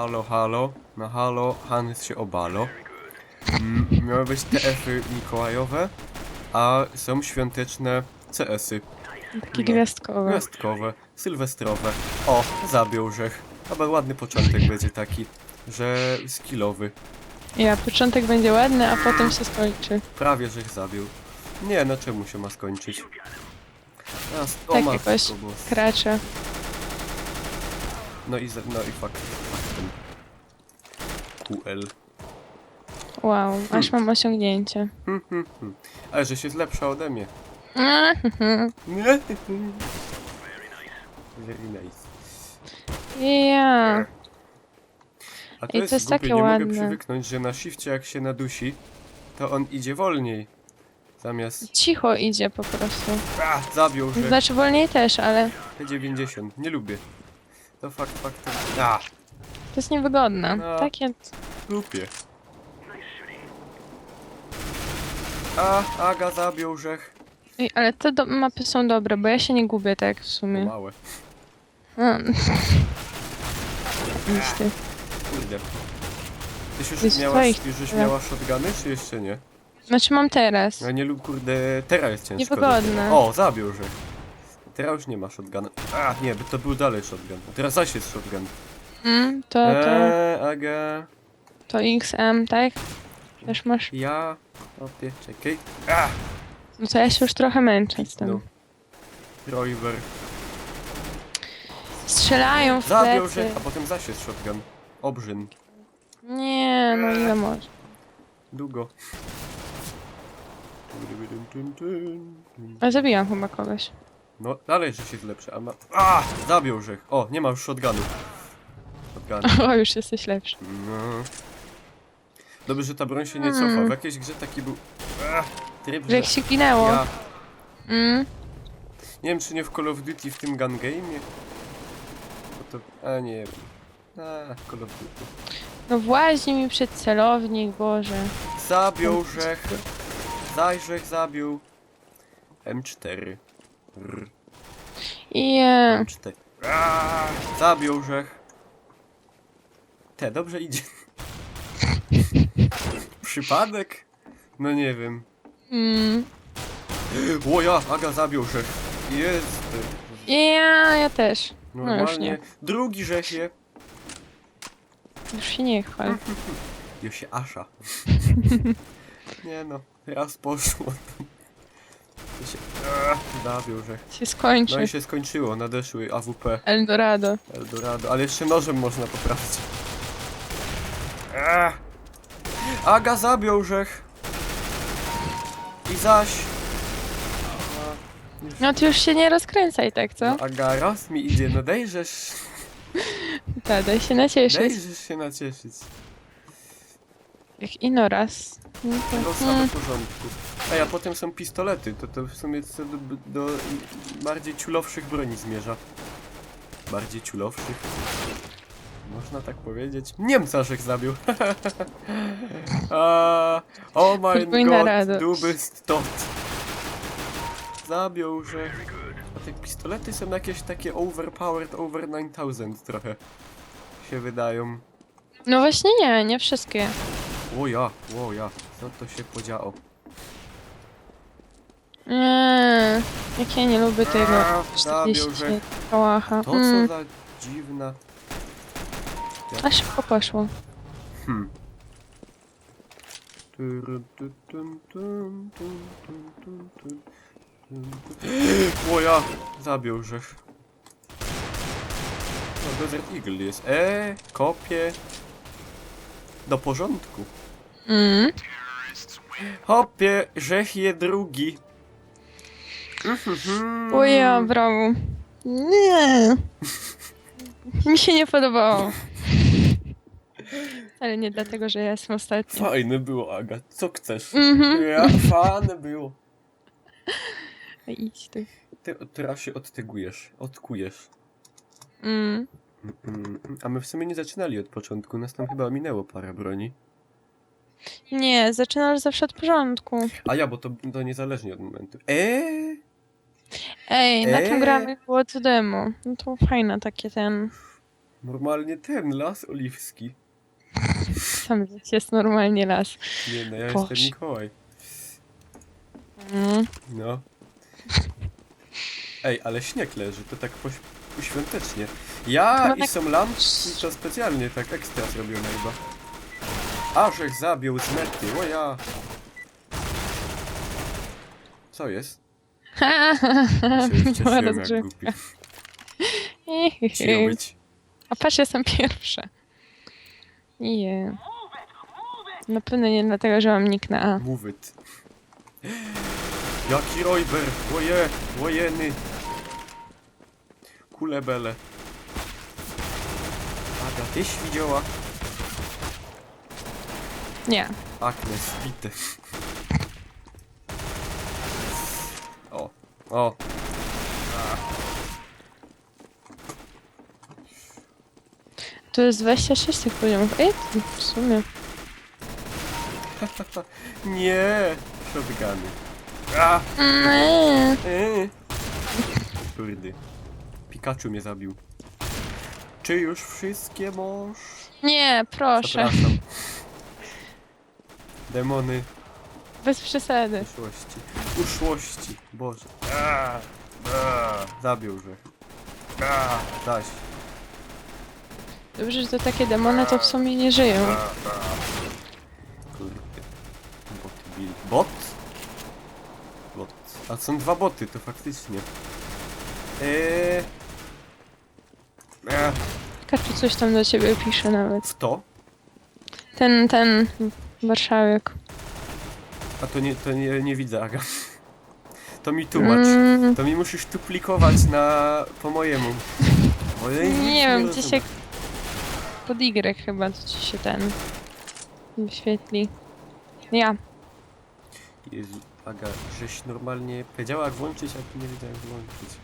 Halo, halo. No halo, Hanys się obalo. Miały być TF-y mikołajowe, a są świąteczne CS-y. Takie No. gwiazdkowe. Gwiazdkowe, sylwestrowe. O, zabił Rzech. Chyba ładny początek będzie taki, że skillowy. Ja, początek będzie ładny, a potem się skończy. Prawie Rzech zabił. Nie, no czemu się ma skończyć? Teraz, o Tak matko jakoś boska. kracze. No i faktem. QL. Wow, aż mam osiągnięcie. Ale że się jest lepsza ode mnie. Nie? Very nice. Ja. A I to jest głupie, takie nie mogę ładne. przywyknąć, że na shifcie jak się nadusi, to on idzie wolniej. Zamiast... Cicho idzie po prostu. Zabił, że... Znaczy wolniej też, ale P90, nie lubię. To fakt. to jest niewygodne. No. Takie... Lubię. Aga zabił, Rzech. Ej, ale te mapy są dobre, bo ja się nie gubię tak w sumie. Małe. Listy. Kurde. Tyś już Jest miałaś, twoich, już tak. miała shotguny, czy jeszcze nie? Znaczy mam teraz. Ja nie lub kurde, teraz jest ciężko. Niewygodne. dopiero. O, zabił, że. Teraz już nie ma shotguna. Nie, by to był dalej shotgun. A teraz zaś jest shotgun. Aga. To XM, tak? Też masz? Ja. O ty, czekaj. No to ja się już trochę męczę z tym. No. Driver. Strzelają w Zabił, plecy. że. A potem zaś jest shotgun. Obrzyn. Nie, no ile może. Długo. A zabiłam chyba kogoś. No, dalej, że się jest lepszy, a ma... Zabił, że. O, nie ma już shotgunu. Shotgun. O, już jesteś lepszy. No. Dobrze, że ta broń się nie cofa. W jakiejś grze taki był... tryb, Że jak się ginęło. ja... Mm. Nie wiem, czy nie w Call of Duty w tym gun game'ie. Bo to... nie wiem. Call of Duty. No włazi mi przed celownik, Boże. Zabił Rzech. Zajrzech zabił. M4. Rr. Je. M4. Zabił Rzech. Dobrze idzie. Przypadek? No nie wiem. Łoja, Aga zabił Rzech. Jest. Ja też. No już Normalnie. nie. Drugi Rzech je. Już się nie chwal. Jo się Asza. Nie no, raz poszło. To się... zabił Rzech. Się skończy. No i się skończyło, nadeszły AWP. Eldorado. Eldorado, ale jeszcze nożem można poprawić. Aga zabił Rzech. I zaś... No ty już się nie rozkręcaj tak, co? No, Aga, raz mi idzie, no dejżesz Tak, daj się nacieszyć. się nacieszyć. Jak ino raz. No to... No same w porządku. A potem są pistolety, to w sumie co do bardziej ciulowszych broni zmierza. Bardziej ciulowszych. Można tak powiedzieć. Niemca Rzech zabił. Oh my Podwójna god, radość. du bist tot. Zabił Rzech. A te pistolety są jakieś takie overpowered, over 9000 trochę. Się wydają. No właśnie nie wszystkie. O ja, co to się podziało? Nie, jak ja nie lubię tego. Zabił, 40 że... kałacha. To co za dziwna... A szybko poszło. O ja, zabił Rzech. No, Desert Eagle jest. Kopie. Do porządku. Hopie, Rzech je drugi. O ja, brawo. Nie. Mi się nie podobało. Ale nie dlatego, że ja jestem ostatnia. Fajne było, Aga. Co chcesz? Mhm. Ja, fajne było. Idź ty. Ty teraz się odtegujesz, odkujesz. A my w sumie nie zaczynali od początku, nas tam chyba minęło parę broni. Nie, zaczynasz zawsze od porządku. A ja, bo to niezależnie od momentu. Ej, na tym gramy było to demo. No to fajne takie ten... Normalnie ten las oliwski. Tam gdzieś jest normalnie las. Nie no, ja Boże. jestem Mikołaj. Mm. No. Ej, ale śnieg leży, to tak poświątecznie. Ja No i tak- są lampki to specjalnie tak ekstra zrobione chyba. A, żech zabił z mety, o ja. Co jest? Ja się już Była cieszyłem jak rozgrzewka. głupi. Cicho być. A patrz, jestem pierwsza. Nie. Na pewno nie dlatego, że mam nick na A. Move it. Jaki Royber! Oje! Wojeny! Kulebele. Aga, tyś widziała? Nie. Agnes, bite. O, o. Tu jest 26 tych poziomów. Ej, to w sumie. Nie! Shotguny. A! Nie. Kurde. Pikachu mnie zabił. Czy już wszystkie mąż? Nie, proszę. Zapraszam. Demony Bez przesady. uszłości. Uszłości. Boże. Zabił, że. Zaś. Dobrze, że to takie demony to w sumie nie żyją. Kurde. Boty bili. Bot? Bot. A są dwa boty, to faktycznie. Pikachu coś tam do ciebie pisze nawet. W to? Ten warszawiak. A to nie widzę, Aga. To mi tłumacz. To mi musisz tu plikować po mojemu. Bo ja nic Nie wiem, gdzieś rozumiem. jak pod Y chyba to ci się ten wyświetli. Ja. Jezu, Aga, żeś normalnie powiedziała jak włączyć, a tu nie wiedziałem jak włączyć.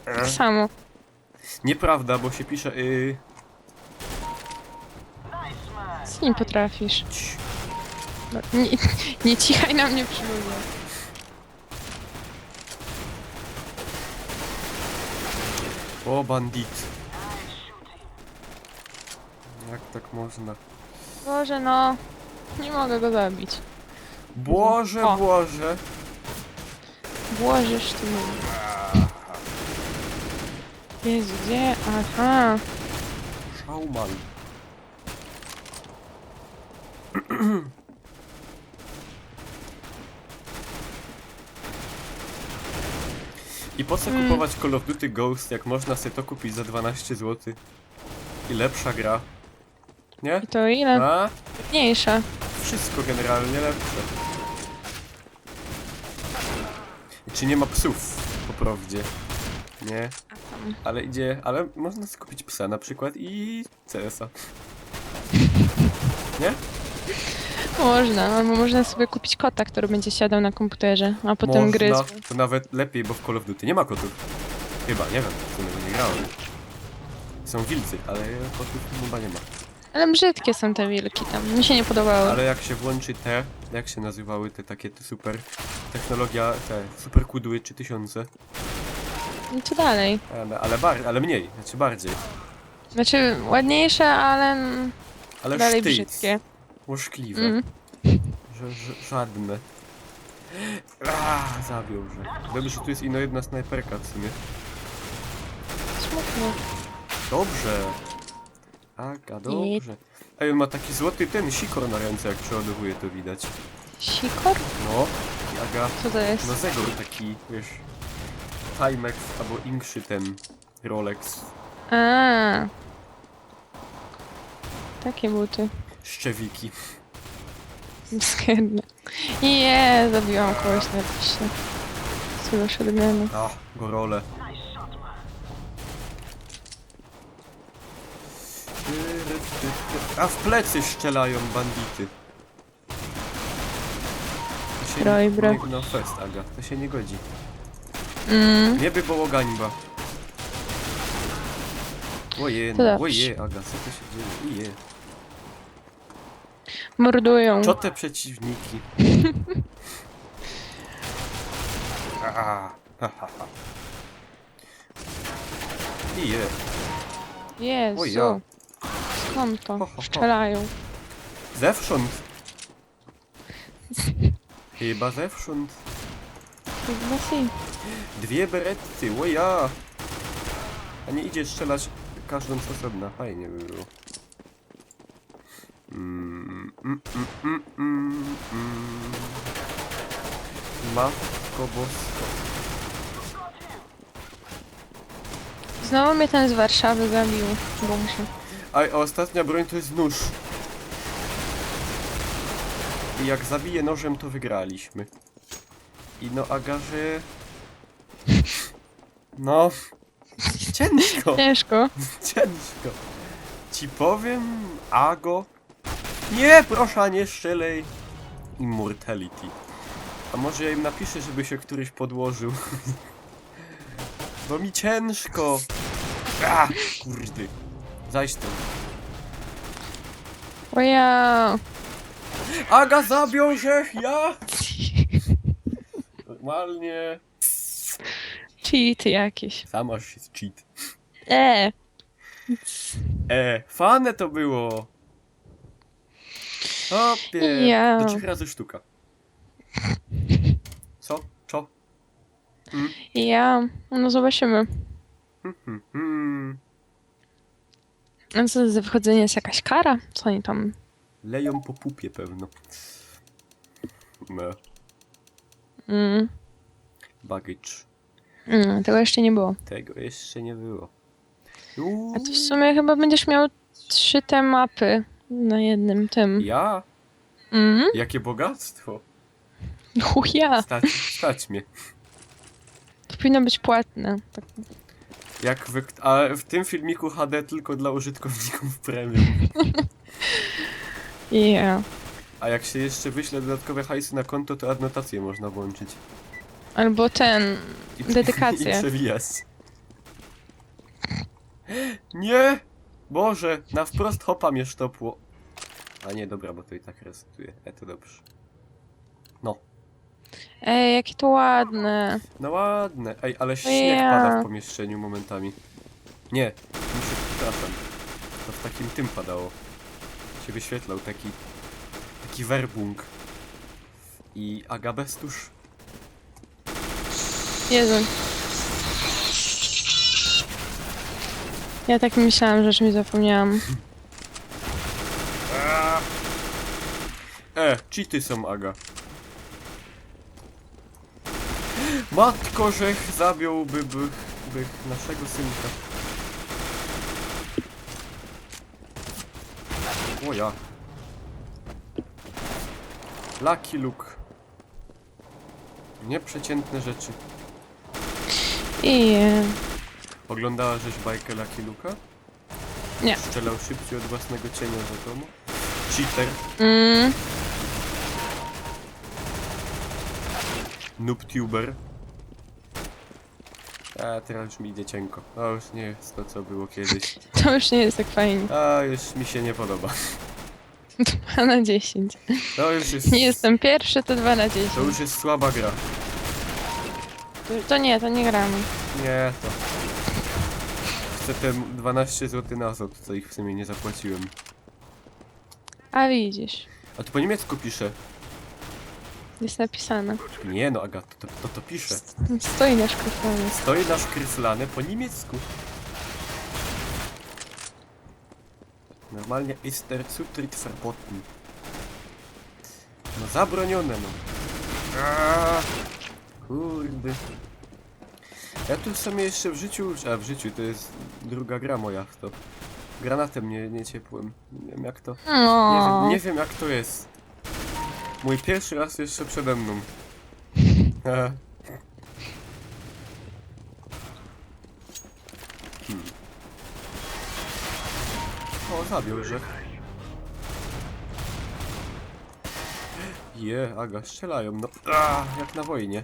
Tak samo. Nieprawda, bo się pisze Co nie potrafisz? Cii. No, nie cichaj na mnie przy ludzie. O, bandit. Jak tak można? Boże no. Nie mogę go zabić. Boże, O. Boże. Włożysz ty mnie. Jezu, gdzie? Aha. Schaumann. I po co kupować Call of Duty Ghost, jak można sobie to kupić za 12 zł? I lepsza gra. Nie? I to ile? A? Mniejsza. Wszystko generalnie lepsze. Czy nie ma psów po prawdzie? Nie. Ale idzie, ale można skupić psa na przykład i CS-a. Nie? Można, albo można sobie kupić kota, który będzie siadał na komputerze, a potem Można. gryzł. To nawet lepiej, bo w Call of Duty nie ma kotów. Chyba, nie wiem, w sumie nie grałem. Są wilcy, ale kotów chyba nie ma. Ale brzydkie są te wilki tam, mi się nie podobały. Ale jak się włączy jak się nazywały te takie super technologia, te super kudły 3000, I co dalej? ale mniej, znaczy bardziej. Znaczy ładniejsze, ale Ale dalej sztyc, brzydkie. łożkliwe, Mm. żadne. Zabił, że. Dobrze, że tu jest ino jedna snajperka w sumie. Smutno. Dobrze. Aga, dobrze. Ej, on ma taki złoty sikor na ręce, jak przeładowuje, to widać. Sikor? No, i Aga, Co to jest? no zegor taki, wiesz, Timex albo inkszy ten Rolex. A. Takie buty. Szczewiki. Skierne. Nie, zabiłam kogoś na piśle. Z tego shotguna. Gorole. A w plecy strzelają bandity. To się Rojbro. nie, no fest, Aga, to się nie godzi. Mm. Nie by było gańba. Oje, To no, dobrze. oje, Aga, co to się dzieje? Ije. Mordują. Co te przeciwniki? Ha, ha, ha. Ije. Jezu. Oj, ja. Skąd to? Ho, ho, ho. Strzelają. Zewsząd. Chyba zewsząd. Chyba si. 2 beretty, o ja! A nie idzie strzelać każdą z osobna, fajnie by było. Matko bosko. Znowu mnie ten z Warszawy zabił. Bumszy. A ostatnia broń to jest nóż. I jak zabije nożem, to wygraliśmy. I no, Agarze... No... Ciężko, Ciężko. ciężko. Ci powiem, Ago... Nie, proszę, nie strzelej. Immortality. A może ja im napiszę, żeby się któryś podłożył. Bo mi ciężko. A, kurde. Zaś tu. O ja. Aga, zabił się, ja! Normalnie. Cheaty jakieś. Sama się cheat. Fane to było. Hopie. Ja. Do 3 razy sztuka. Co? Co? Ja. No zobaczymy. Hmm. A co za wychodzenie jest jakaś kara? Co oni tam? Leją po pupie pewno. No. Mm. Baggage. Tego jeszcze nie było. Tego jeszcze nie było. A ty w sumie chyba będziesz miał 3 te mapy na jednym tym. Ja? Mhm. Jakie bogactwo. Ja. Stać mnie. To powinno być płatne. Tak. A w tym filmiku HD tylko dla użytkowników premium. Yeah. A jak się jeszcze wyśle dodatkowe hajsy na konto, to adnotację można włączyć. Albo ten. I Dedykację. przewijać. Nie! Boże, na wprost hopa mnie sztopło. A nie, dobra, bo to i tak resetuje. To dobrze. No. Ej, jakie to ładne. No ładne. Ej, ale śnieg pada w pomieszczeniu momentami. Nie, przepraszam. To w takim tym padało. Się wyświetlał taki werbung. I Agabestusz. Jezu. Ja tak myślałam, że już mi zapomniałam. Cheaty są, Aga. Matko, żech zabiłby naszego synka. O ja. Lucky Luke. Nieprzeciętne rzeczy. I Oglądała żeś bajkę Lucky Luke'a? nie. Strzelał szybciej od własnego cienia za domu. Cheater. Noobtuber. A teraz już mi idzie cienko. To już nie jest to, co było kiedyś. To już nie jest tak fajnie. A już mi się nie podoba. 2 na 10. To już jest... Nie jestem pierwszy, to 2 na 10. To już jest słaba gra. To nie gramy. Nie, to... Chcę te 12 zł na azot, co ich w sumie nie zapłaciłem. A widzisz. A tu po niemiecku pisze. Jest napisane. Nie no, Aga, to pisze. Stoi na szkryfanie. Stoi na szkryflane po niemiecku. Normalnie ist der Zutritt verboten. No zabronione, no. Kurde. Ja tu sobie jeszcze w życiu... w życiu to jest druga gra moja w to. Granatem nie ciepłem. Nie wiem jak to... Nie wiem jak to jest. Mój pierwszy raz jeszcze przede mną. O, zabił, że... Aga, strzelają, no... jak na wojnie.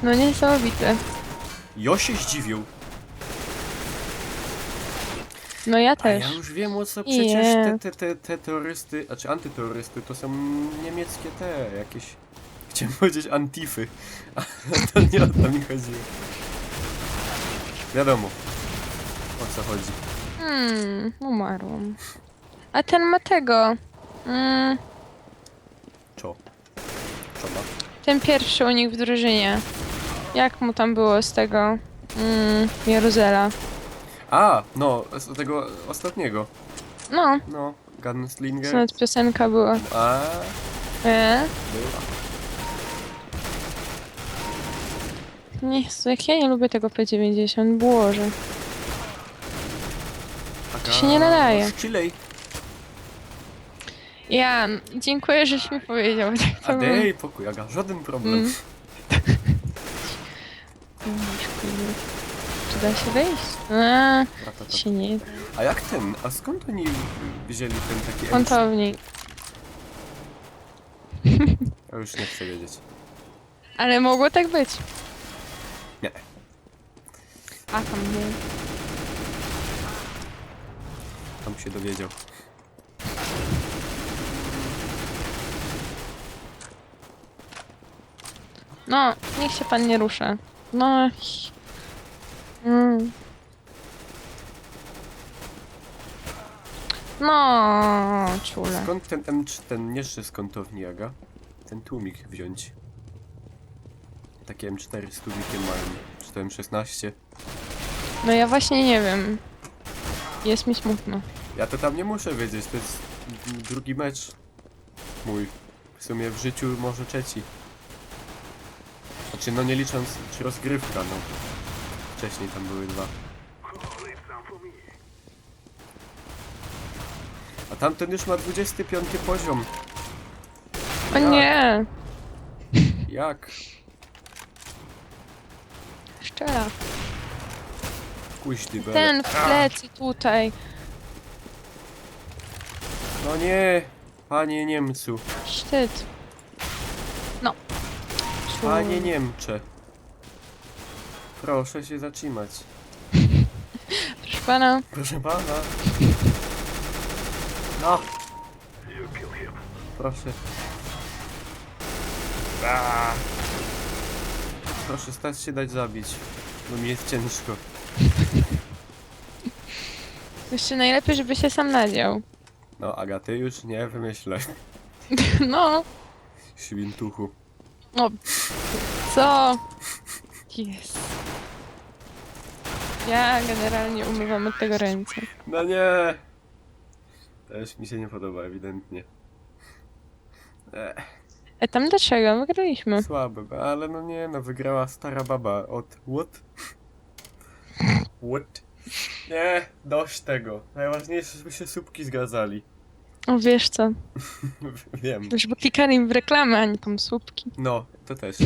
No niesamowite. Jo się zdziwił. No ja A też. ja już wiem o co przecież te terrorysty, znaczy antyterrorysty to są niemieckie jakieś... Chciałem powiedzieć antify, ale to nie o to mi chodziło. Wiadomo. O co chodzi. Umarłam. A ten ma tego. Czo? Czo ma? Ten pierwszy u nich w drużynie. Jak mu tam było z tego? Jaruzela. A, no, z tego ostatniego. No, No, Gunslinger. co nawet piosenka była. A, była. Nie, jak ja nie lubię tego P90, Boże. Aga, się nie nadaje. Chilej. Ja, dziękuję, żeś mi powiedział. Tak A to dej, pokój, Aga, żaden problem. Czy da się wejść? Ratata. Się nie da. A jak ten? A skąd oni wzięli ten taki Kątownik. Ja już nie chcę wiedzieć. Ale mogło tak być. Nie. A tam nie. Tam się dowiedział. No, niech się pan nie rusza. No. No, czule. Skąd ten ten nie że z kątowni, Aga? Ten tłumik wziąć. Takie M4 z tłumikiem mają. Czy to M16? No ja właśnie nie wiem. Jest mi smutno. Ja to tam nie muszę wiedzieć, to jest drugi mecz mój. W sumie w życiu może trzeci. Znaczy no nie licząc czy rozgrywka, no. Wcześniej tam były dwa. A tamten już ma 25 poziom. O nie! Jak? Szczela. Kuźdy bele. Ten w plecy tutaj. No nie, panie Niemcu. Sztyt. No. Panie Niemcze. Proszę się zatrzymać. Proszę pana. Proszę pana. No. Proszę. Proszę stać się dać zabić. Bo mi jest ciężko. Jeszcze najlepiej, żeby się sam nadział. No, Agaty już nie wymyślę. No. Świntuchu. O. Co? Jest. Ja generalnie umywam od tego ręce. No nie. Też mi się nie podoba, ewidentnie. Tam dlaczego? Wygraliśmy. Słabe, ale no nie, no wygrała stara baba od... What? What? Nie, dość tego. Najważniejsze, żeby się słupki zgadzali. O, wiesz co? Wiem. Żeby klikali w reklamę, a nie tam słupki. No, to też.